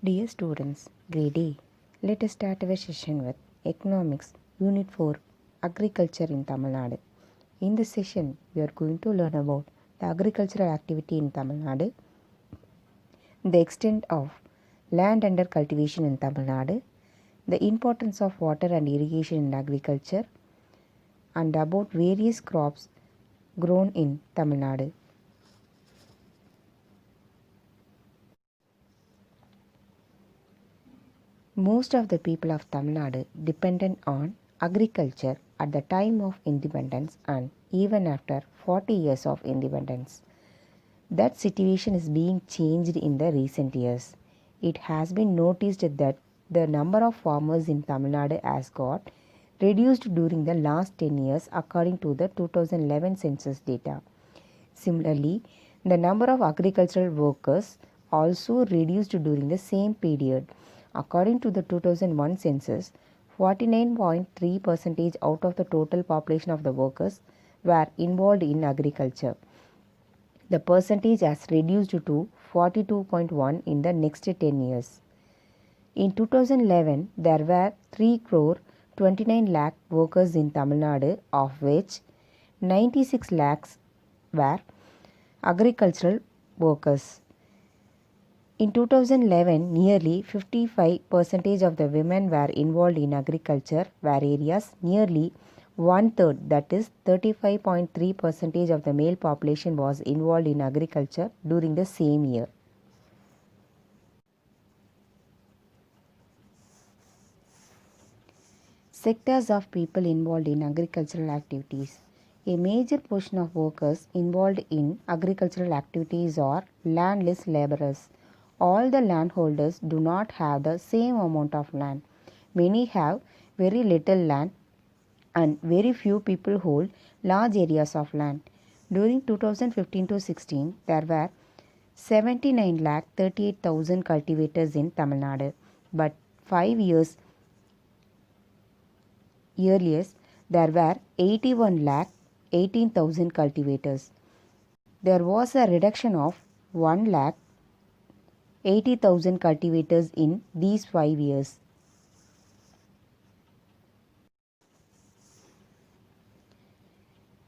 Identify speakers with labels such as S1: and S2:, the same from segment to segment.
S1: Dear students, grade A, let us start our session with Economics, Unit 4, Agriculture in Tamil Nadu. In this session, we are going to learn about the agricultural activity in Tamil Nadu, the extent of land under cultivation in Tamil Nadu, the importance of water and irrigation in agriculture, and about various crops grown in Tamil Nadu. Most of the people of Tamil Nadu depended on agriculture at the time of independence and even after 40 years of independence. That situation is being changed in the recent years. It has been noticed that the number of farmers in Tamil Nadu has got reduced during the last 10 years according to the 2011 census data. Similarly, the number of agricultural workers also reduced during the same period. According to the 2001 census, 49.3% out of the total population of the workers were involved in agriculture. The percentage has reduced to 42.1 in the next 10 years. In 2011, there were 3 crore 29 lakh workers in Tamil Nadu, of which 96 lakhs were agricultural workers. In 2011, nearly 55% of the women were involved in agriculture, whereas nearly one-third, that is 35.3% of the male population was involved in agriculture during the same year. Sectors of people involved in agricultural activities. A major portion of workers involved in agricultural activities are landless laborers. All the landholders do not have the same amount of land. Many have very little land and very few people hold large areas of land. During 2015 to 16, there were 79,38,000 cultivators in Tamil Nadu, but 5 years earlier, there were 81,18,000 cultivators. There was a reduction of 1,80,000 cultivators in these 5 years.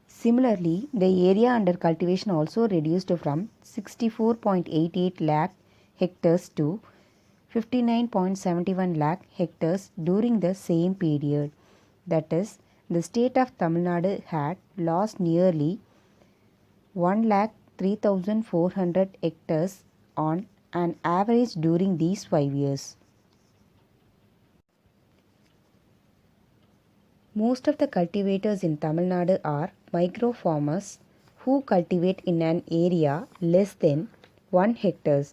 S1: Similarly, the area under cultivation also reduced from 64.88 lakh hectares to 59.71 lakh hectares during the same period. That is, the state of Tamil Nadu had lost nearly 1,03,400 hectares on an average during these 5 years. Most of the cultivators in Tamil Nadu are micro farmers who cultivate in an area less than 1 hectare.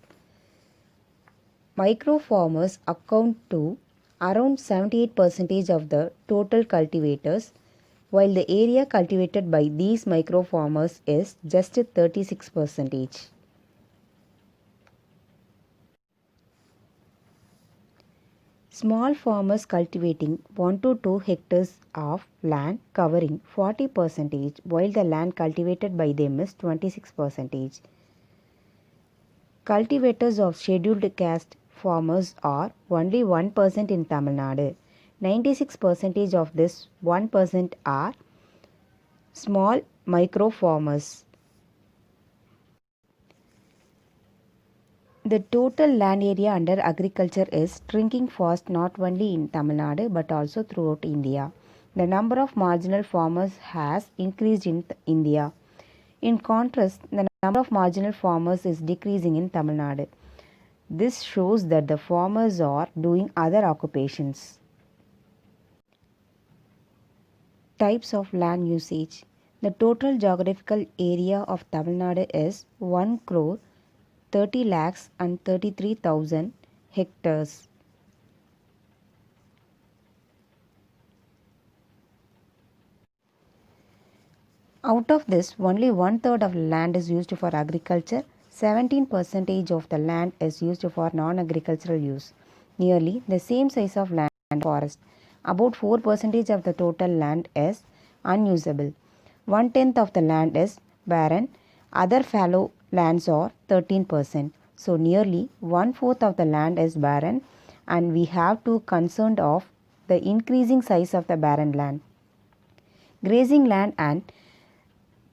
S1: Micro farmers account to around 78% of the total cultivators, while the area cultivated by these micro farmers is just 36%. Small farmers cultivating 1 to 2 hectares of land covering 40%, while the land cultivated by them is 26%. Cultivators of scheduled caste farmers are only 1% in Tamil Nadu. 96% of this 1% are small micro farmers. The total land area under agriculture is shrinking fast not only in Tamil Nadu but also throughout India. The number of marginal farmers has increased in India. In contrast, the number of marginal farmers is decreasing in Tamil Nadu. This shows that the farmers are doing other occupations. Types of land usage. The total geographical area of Tamil Nadu is 1 crore 30 lakhs and 33,000 hectares. Out of this, only 1/3 of land is used for agriculture. 17% of the land is used for non-agricultural use. Nearly the same size of land and forest. About 4% of the total land is unusable. 1/10 of the land is barren. Other fallow lands are 13%. So nearly 1/4 of the land is barren, and we have to concerned of the increasing size of the barren land. Grazing land and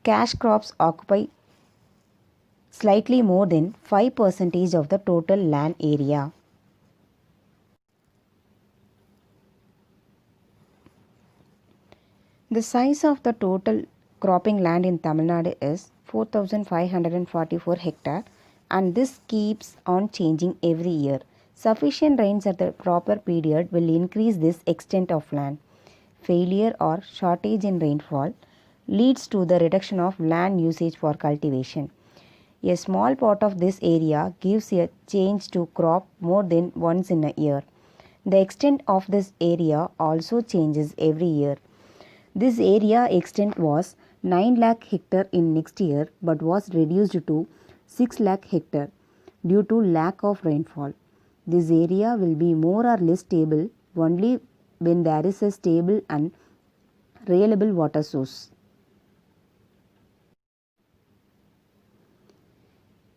S1: cash crops occupy slightly more than 5% of the total land area. The size of the total cropping land in Tamil Nadu is 4,544 hectare, and this keeps on changing every year. Sufficient rains at the proper period will increase this extent of land. Failure or shortage in rainfall leads to the reduction of land usage for cultivation. A small part of this area gives a change to crop more than once in a year. The extent of this area also changes every year. This area extent was 9 lakh hectare in next year but was reduced to 6 lakh hectare due to lack of rainfall. This area will be more or less stable only when there is a stable and reliable water source.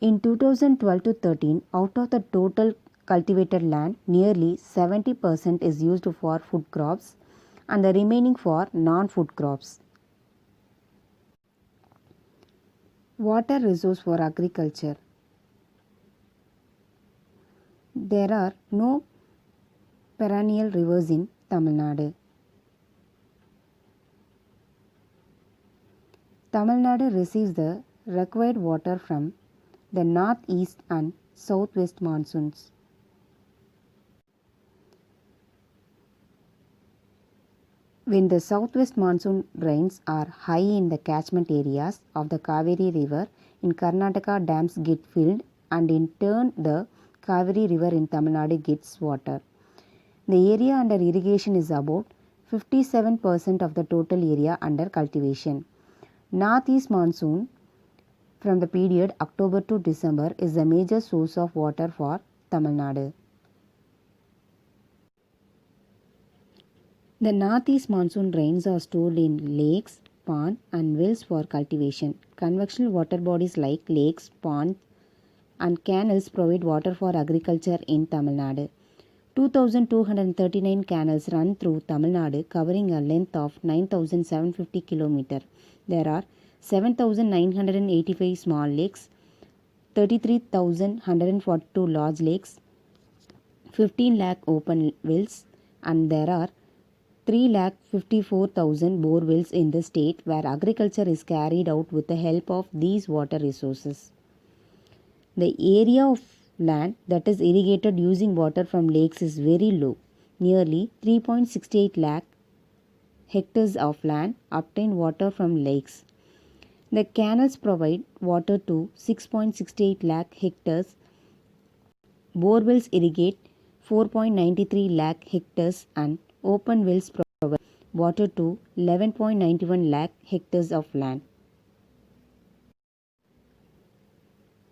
S1: In 2012 to 13, out of the total cultivated land, nearly 70% is used for food crops and the remaining for non-food crops. Water resource for agriculture. There are no perennial rivers in Tamil Nadu. Tamil Nadu receives the required water from the northeast and southwest monsoons. When the southwest monsoon rains are high in the catchment areas of the Kaveri River in Karnataka, dams get filled, and in turn the Kaveri River in Tamil Nadu gets water. The area under irrigation is about 57% of the total area under cultivation. Northeast monsoon from the period October to December is the major source of water for Tamil Nadu. The northeast monsoon rains are stored in lakes, ponds, and wells for cultivation. Conventional water bodies like lakes, ponds, and canals provide water for agriculture in Tamil Nadu. 2,239 canals run through Tamil Nadu, covering a length of 9,750 km. There are 7,985 small lakes, 33,142 large lakes, 15 lakh open wells, and there are 3,54,000 bore wells in the state where agriculture is carried out with the help of these water resources. The area of land that is irrigated using water from lakes is very low. Nearly 3.68 lakh hectares of land obtain water from lakes. The canals provide water to 6.68 lakh hectares. Borewells irrigate 4.93 lakh hectares and open wells provide water to 11.91 lakh hectares of land.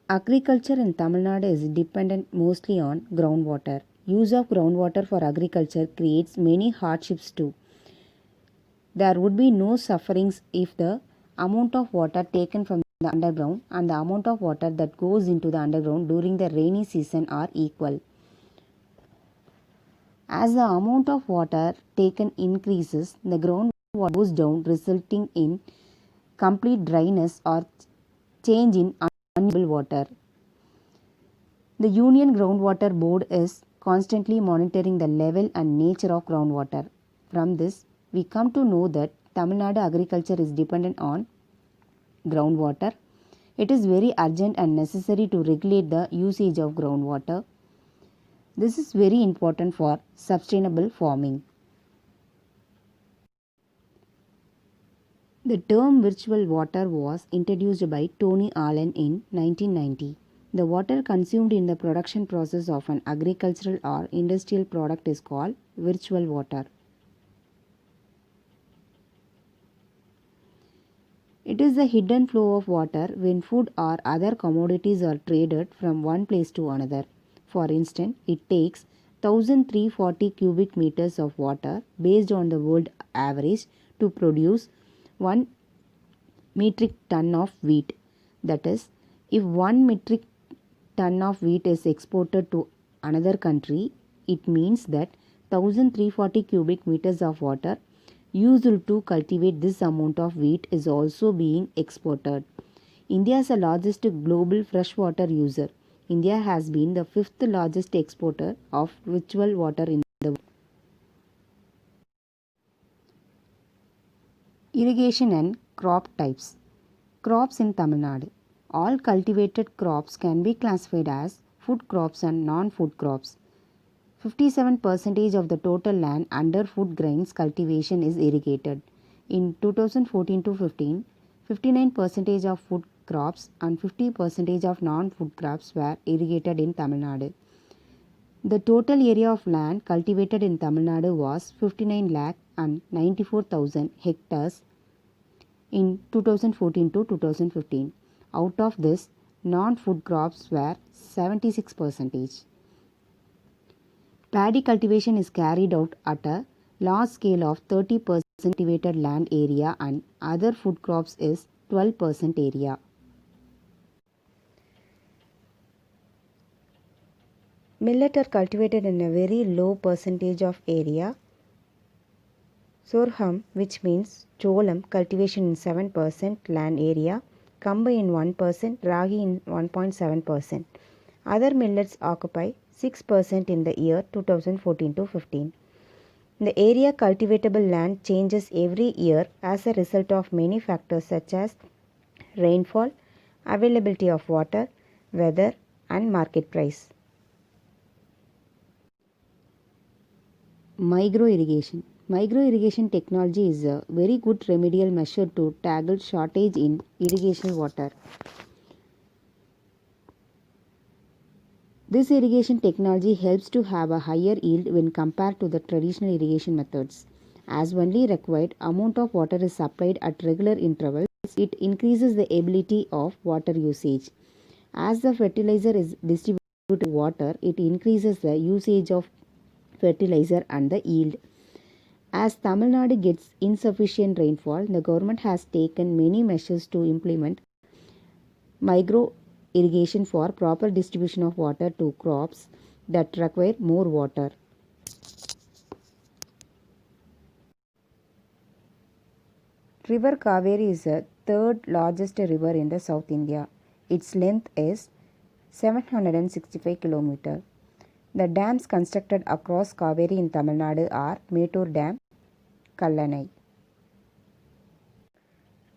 S1: Agriculture in Tamil Nadu is dependent mostly on groundwater. Use of groundwater for agriculture creates many hardships too. There would be no sufferings if the amount of water taken from the underground and the amount of water that goes into the underground during the rainy season are equal. As the amount of water taken increases, the groundwater goes down, resulting in complete dryness or change in unusable water. The Union Groundwater Board is constantly monitoring the level and nature of groundwater. From this, we come to know that Tamil Nadu agriculture is dependent on groundwater. It is very urgent and necessary to regulate the usage of groundwater. This is very important for sustainable farming. The term virtual water was introduced by Tony Allen in 1990. The water consumed in the production process of an agricultural or industrial product is called virtual water. It is the hidden flow of water when food or other commodities are traded from one place to another. For instance, it takes 1340 cubic meters of water based on the world average to produce 1 metric ton of wheat. That is, if 1 metric ton of wheat is exported to another country, it means that 1340 cubic meters of water used to cultivate this amount of wheat is also being exported. India is the largest global freshwater user. India has been the fifth largest exporter of virtual water in the world. Irrigation and crop types. Crops in Tamil Nadu. All cultivated crops can be classified as food crops and non-food crops. 57% of the total land under food grains cultivation is irrigated. In 2014 to 15, 59% of food crops and 50% of non-food crops were irrigated in Tamil Nadu. The total area of land cultivated in Tamil Nadu was 59 lakh and 94,000 hectares in 2014 to 2015. Out of this, non-food crops were 76%. Paddy cultivation is carried out at a large scale of 30% cultivated land area and other food crops is 12% area. Millet are cultivated in a very low percentage of area. Sorghum, which means cholam, cultivation in 7% land area, Kambu in 1%, Ragi in 1.7%. Other millets occupy 6% in the year 2014 to 15. The area cultivatable land changes every year as a result of many factors such as rainfall, availability of water, weather, and market price. Micro irrigation. Micro irrigation technology is a very good remedial measure to tackle shortage in irrigation water. This irrigation technology helps to have a higher yield when compared to the traditional irrigation methods. As only required amount of water is supplied at regular intervals, it increases the ability of water usage. As the fertilizer is distributed to water, it increases the usage of fertilizer and the yield. As Tamil Nadu gets insufficient rainfall, the government has taken many measures to implement micro irrigation for proper distribution of water to crops that require more water. River Kaveri is the third largest river in the South India. Its length is 765 km. The dams constructed across Kaveri in Tamil Nadu are Mettur Dam, Kallanai.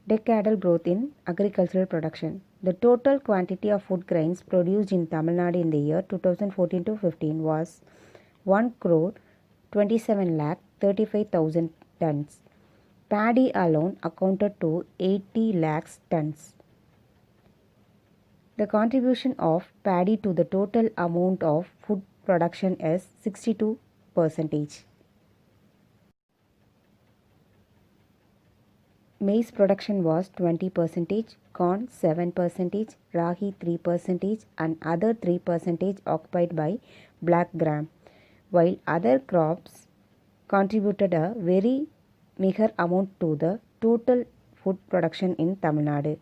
S1: Decadal growth in agricultural production. The total quantity of food grains produced in Tamil Nadu in the year 2014 to 15 was 1 crore 27 lakh 35,000 tons. Paddy alone accounted to 80 lakhs tons. The contribution of paddy to the total amount of food production is 62%. Maize production was 20%, corn 7%, ragi 3%, and other 3% occupied by black gram, while other crops contributed a very meager amount to the total food production in Tamil Nadu.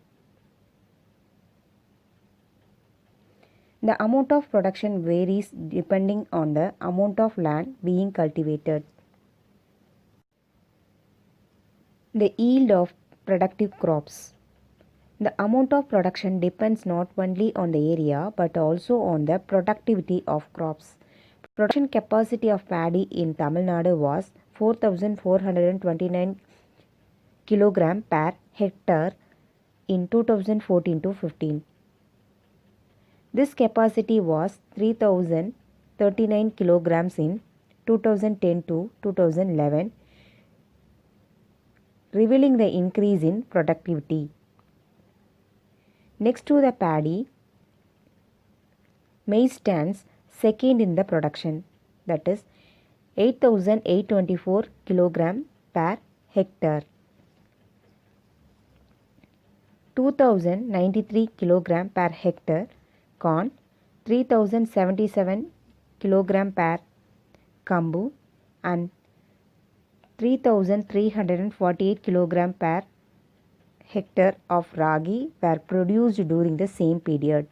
S1: The amount of production varies depending on the amount of land being cultivated. The yield of productive crops. The amount of production depends not only on the area but also on the productivity of crops. Production capacity of paddy in Tamil Nadu was 4,429 kg per hectare in 2014 to 15. This capacity was 3,039 kg in 2010 to 2011, revealing the increase in productivity. Next to the paddy, maize stands second in the production, that is 8,824 kg per hectare. 2,093 kg per hectare corn, 3,077 kg per kambu and 3,348 kg per hectare of ragi were produced during the same period.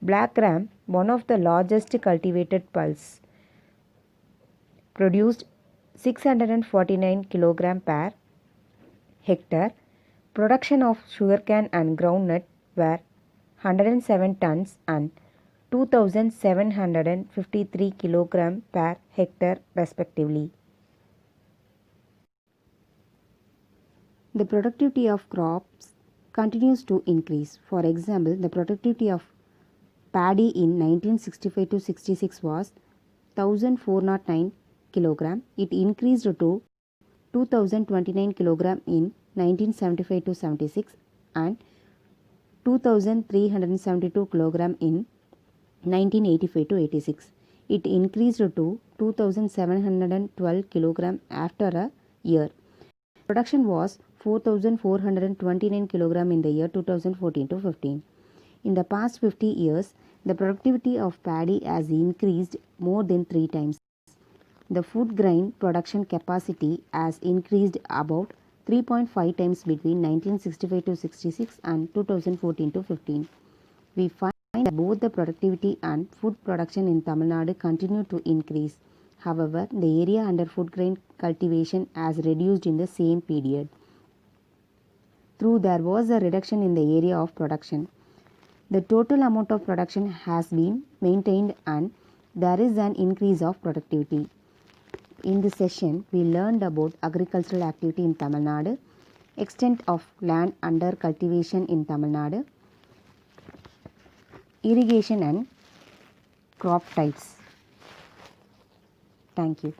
S1: Black gram, one of the largest cultivated pulse, produced 649 kg per hectare. Production of sugarcane and groundnut were 107 tons and 2753 kg per hectare respectively. The productivity of crops continues to increase. For example, the productivity of paddy in 1965 to 66 was 1409 kg. It increased to 2029 kg in 1975 to 76 and 2372 kg in 1985 to 86. It increased to 2712 kg after a year. Production was 4429 kg in the year 2014 to 15. In the past 50 years, the productivity of paddy has increased more than 3 times. The food grain production capacity has increased about 3.5 times between 1965 to 66 and 2014 to 15. We find that both the productivity and food production in Tamil Nadu continue to increase. However, the area under food grain cultivation has reduced in the same period. Though there was a reduction in the area of production, the total amount of production has been maintained and there is an increase of productivity. In this session, we learned about agricultural activity in Tamil Nadu, extent of land under cultivation in Tamil Nadu, irrigation and crop types. Thank you.